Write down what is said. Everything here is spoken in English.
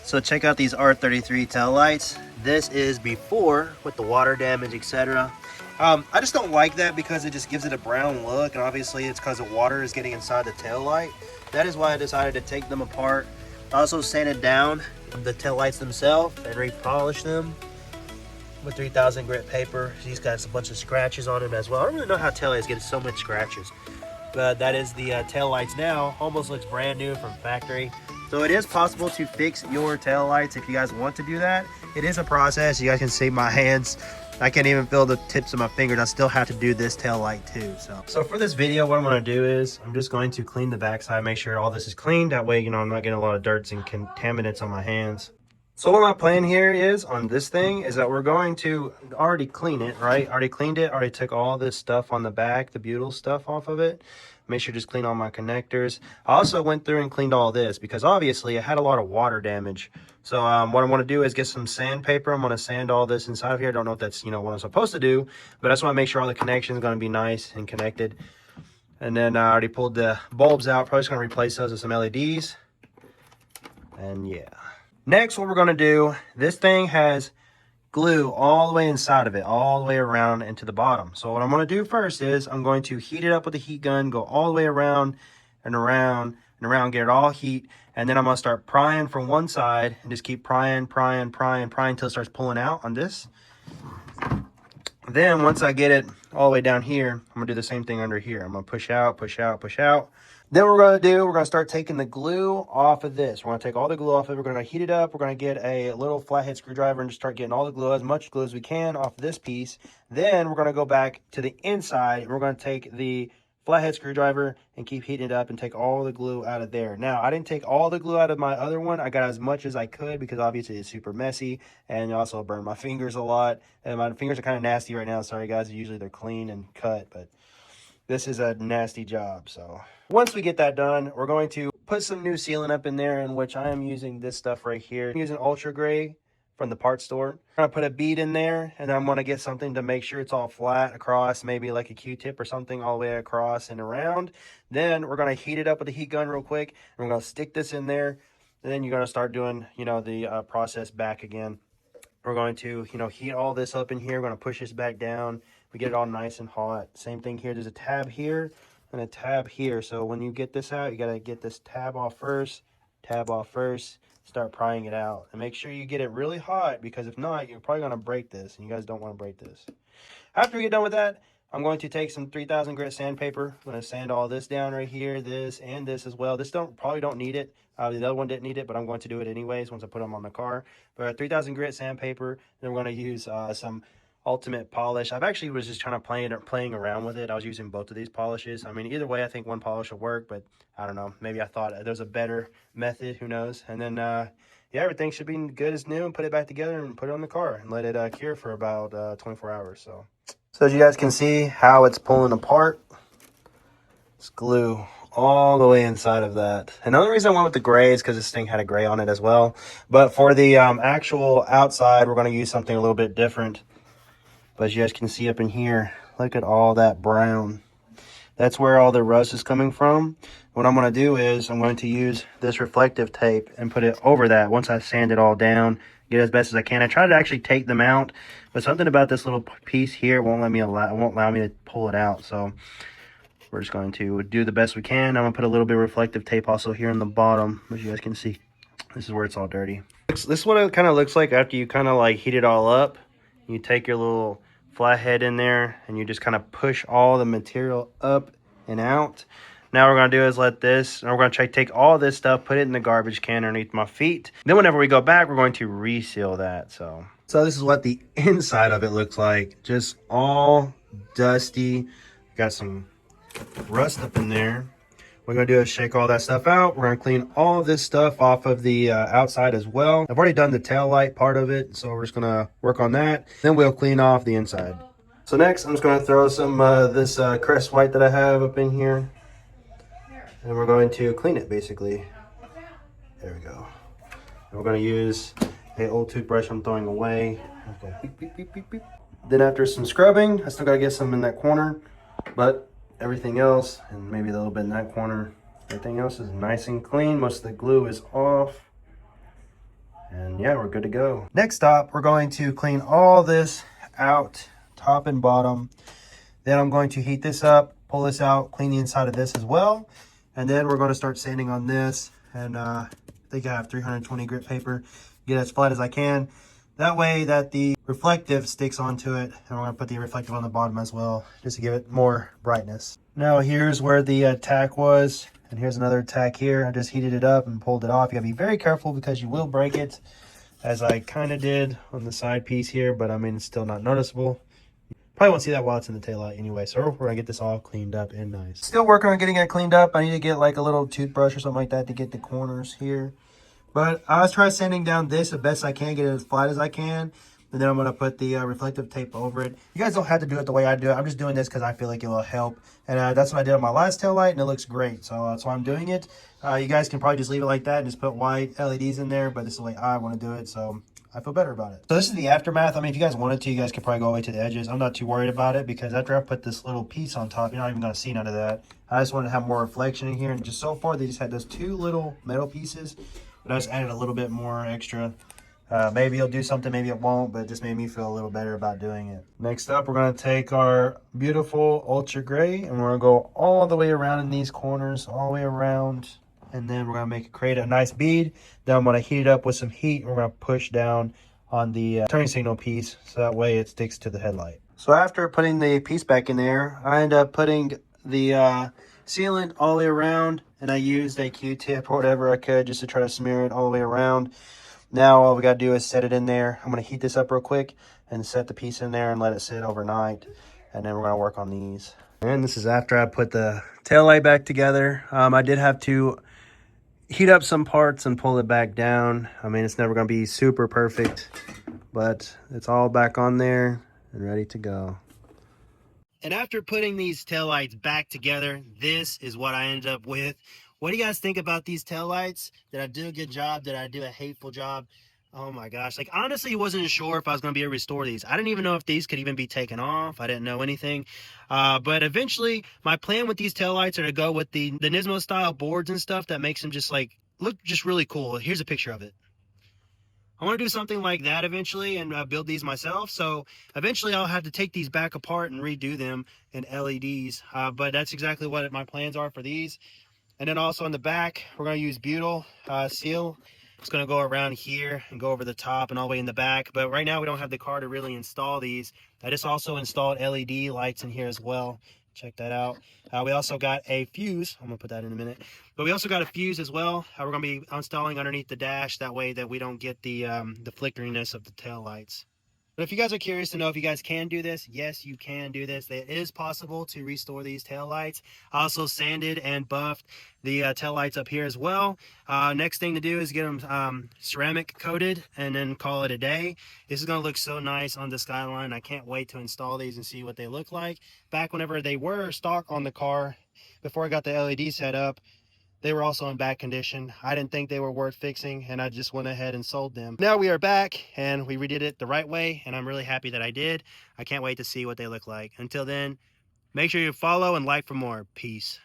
So check out these R33 tail lights. This is before with the water damage, etc. I just don't like that because it just gives it a brown look, and obviously it's because the water is getting inside the tail light. That is why I decided to take them apart. I also sanded down the tail lights themselves and repolished them with 3000 grit paper. These got a bunch of scratches on them as well. I don't really know how tail lights get so much scratches, but that is the tail lights now. Almost looks brand new from factory. So it is possible to fix your tail lights if you guys want to do that. It is a process. You guys can see my hands. I can't even feel the tips of my fingers. I still have to do this tail light too. So for this video, what I'm going to do is I'm just going to clean the backside, make sure all this is clean. That way, I'm not getting a lot of dirts and contaminants on my hands. So what my plan here is on this thing is that we're going to already clean it, right? Already cleaned it, already took all this stuff on the back, the butyl stuff off of it. Make sure to just clean all my connectors. I also went through and cleaned all this because obviously it had a lot of water damage. So what I want to do is get some sandpaper. I'm going to sand all this inside of here. I don't know if that's, what I'm supposed to do, but I just want to make sure all the connections are going to be nice and connected. And then I already pulled the bulbs out. Probably just going to replace those with some LEDs. And yeah. Next, what we're going to do, this thing has glue all the way inside of it, all the way around and to the bottom. So what I'm going to do first is I'm going to heat it up with a heat gun, go all the way around and around and around, get it all heat. And then I'm going to start prying from one side and just keep prying until it starts pulling out on this. Then once I get it all the way down here, I'm going to do the same thing under here. I'm going to push out, push out, push out. Then what we're going to start taking the glue off of this. We're going to take all the glue off of it. We're going to heat it up. We're going to get a little flathead screwdriver and just start getting all the glue, as much glue as we can off this piece. Then we're going to go back to the inside and we're going to take the flathead screwdriver and keep heating it up and take all the glue out of there. Now, I didn't take all the glue out of my other one. I got as much as I could because obviously it's super messy and also burned my fingers a lot. And my fingers are kind of nasty right now. Sorry guys, usually they're clean and cut, but this is a nasty job. So once we get that done, we're going to put some new sealant up in there, in which I am using this stuff right here. I'm using Ultra Gray from the parts store. I'm going to put a bead in there, and I'm going to get something to make sure it's all flat across, maybe like a Q-tip or something all the way across and around. Then we're going to heat it up with a heat gun real quick, and we're going to stick this in there. And then you're going to start doing, the process back again. We're going to, heat all this up in here. We're going to push this back down. We get it all nice and hot. Same thing here. There's a tab here and a tab here. So when you get this out, you got to get this tab off first, start prying it out. And make sure you get it really hot, because if not, you're probably going to break this, and you guys don't want to break this. After we get done with that, I'm going to take some 3000 grit sandpaper. I'm going to sand all this down right here, this and this as well. This probably don't need it. The other one didn't need it, but I'm going to do it anyways once I put them on the car. But 3000 grit sandpaper, then we're going to use some ultimate polish. I've actually was just trying to playing around with it. I was using both of these polishes. I mean, either way, I think one polish will work, but I don't know. Maybe I thought there's a better method. Who knows? And then, yeah, everything should be good as new, and put it back together and put it on the car and let it cure for about 24 hours. So as you guys can see how it's pulling apart, it's glue all the way inside of that. Another reason I went with the gray is because this thing had a gray on it as well. But for the actual outside, we're going to use something a little bit different. But as you guys can see up in here, look at all that brown. That's where all the rust is coming from. What I'm going to do is I'm going to use this reflective tape and put it over that once I sand it all down, get it as best as I can. I try to actually take them out, but something about this little piece here won't allow me to pull it out. So we're just going to do the best we can. I'm going to put a little bit of reflective tape also here in the bottom, as you guys can see. This is where it's all dirty. This is what it kind of looks like after you kind of like heat it all up. You take your little flathead in there and you just kind of push all the material up and out. Now what we're going to do is let this, and we're going to take all this stuff, put it in the garbage can underneath my feet. Then whenever we go back, we're going to reseal that. So this is what the inside of it looks like. Just all dusty. Got some rust up in there. What we're going to do is shake all that stuff out. We're going to clean all this stuff off of the outside as well. I've already done the tail light part of it, so we're just going to work on that. Then we'll clean off the inside. So next, I'm just going to throw some this Crest White that I have up in here. And we're going to clean it, basically. There we go. And we're going to use an old toothbrush I'm throwing away. Okay. Beep, beep, beep, beep, beep. Then after some scrubbing, I still got to get some in that corner. But everything else, and maybe a little bit in that corner, everything else is nice and clean. Most of the glue is off. And yeah, we're good to go. Next up, we're going to clean all this out, top and bottom. Then I'm going to heat this up, pull this out, clean the inside of this as well. And then we're going to start sanding on this. And I think I have 320 grit paper. Get it as flat as I can. That way that the reflective sticks onto it. And we're going to put the reflective on the bottom as well, just to give it more brightness. Now here's where the tack was. And here's another tack here. I just heated it up and pulled it off. You gotta be very careful because you will break it, as I kind of did on the side piece here, but I mean, it's still not noticeable. Probably won't see that while it's in the taillight anyway. So we're gonna get this all cleaned up and nice. Still working on getting it cleaned up. I need to get like a little toothbrush or something like that to get the corners here. But I was trying sanding down this the best I can, get it as flat as I can. And then I'm going to put the reflective tape over it. You guys don't have to do it the way I do it. I'm just doing this because I feel like it will help. And that's what I did on my last taillight, and it looks great. So that's why I'm doing it. You guys can probably just leave it like that and just put white LEDs in there. But this is the way I want to do it, so I feel better about it. So this is the aftermath. I mean, if you guys wanted to, you guys could probably go away to the edges. I'm not too worried about it because after I put this little piece on top, you're not even going to see none of that. I just wanted to have more reflection in here. And just so far, they just had those two little metal pieces. But I just added a little bit more extra. Maybe it'll do something, maybe it won't, but it just made me feel a little better about doing it. Next up, we're going to take our beautiful ultra gray and we're going to go all the way around in these corners, all the way around. And then we're going to create a nice bead. Then I'm going to heat it up with some heat. We're going to push down on the turn signal piece so that way it sticks to the headlight. So after putting the piece back in there, I end up putting the sealant all the way around, and I used a Q-tip or whatever I could just to try to smear it all the way around. Now all we got to do is set it in there. I'm going to heat this up real quick and set the piece in there and let it sit overnight. And then we're going to work on these. And this is after I put the taillight back together. I did have to heat up some parts and pull it back down. I mean, it's never going to be super perfect, but it's all back on there and ready to go. And after putting these taillights back together, this is what I ended up with. What do you guys think about these taillights? Did I do a good job? Did I do a hateful job? Oh my gosh. Like, honestly, I wasn't sure if I was going to be able to restore these. I didn't even know if these could even be taken off. I didn't know anything. But eventually, my plan with these taillights are to go with the Nismo style boards and stuff that makes them just like, look just really cool. Here's a picture of it. I want to do something like that eventually and build these myself. So eventually I'll have to take these back apart and redo them in LEDs. But that's exactly what my plans are for these. And then also in the back, we're going to use butyl seal. It's going to go around here and go over the top and all the way in the back. But right now we don't have the car to really install these. I just also installed LED lights in here as well. Check that out. We also got a fuse. I'm going to put that in a minute. But we also got a fuse as well. We're going to be installing underneath the dash. That way that we don't get the flickeriness of the tail lights. But if you guys are curious to know if you guys can do this, yes, you can do this. It is possible to restore these taillights. I also sanded and buffed the taillights up here as well. Next thing to do is get them ceramic coated and then call it a day. This is going to look so nice on the Skyline. I can't wait to install these and see what they look like. Back whenever they were stock on the car, before I got the LED set up, they were also in bad condition. I didn't think they were worth fixing, and I just went ahead and sold them. Now we are back, and we redid it the right way, and I'm really happy that I did. I can't wait to see what they look like. Until then, make sure you follow and like for more. Peace.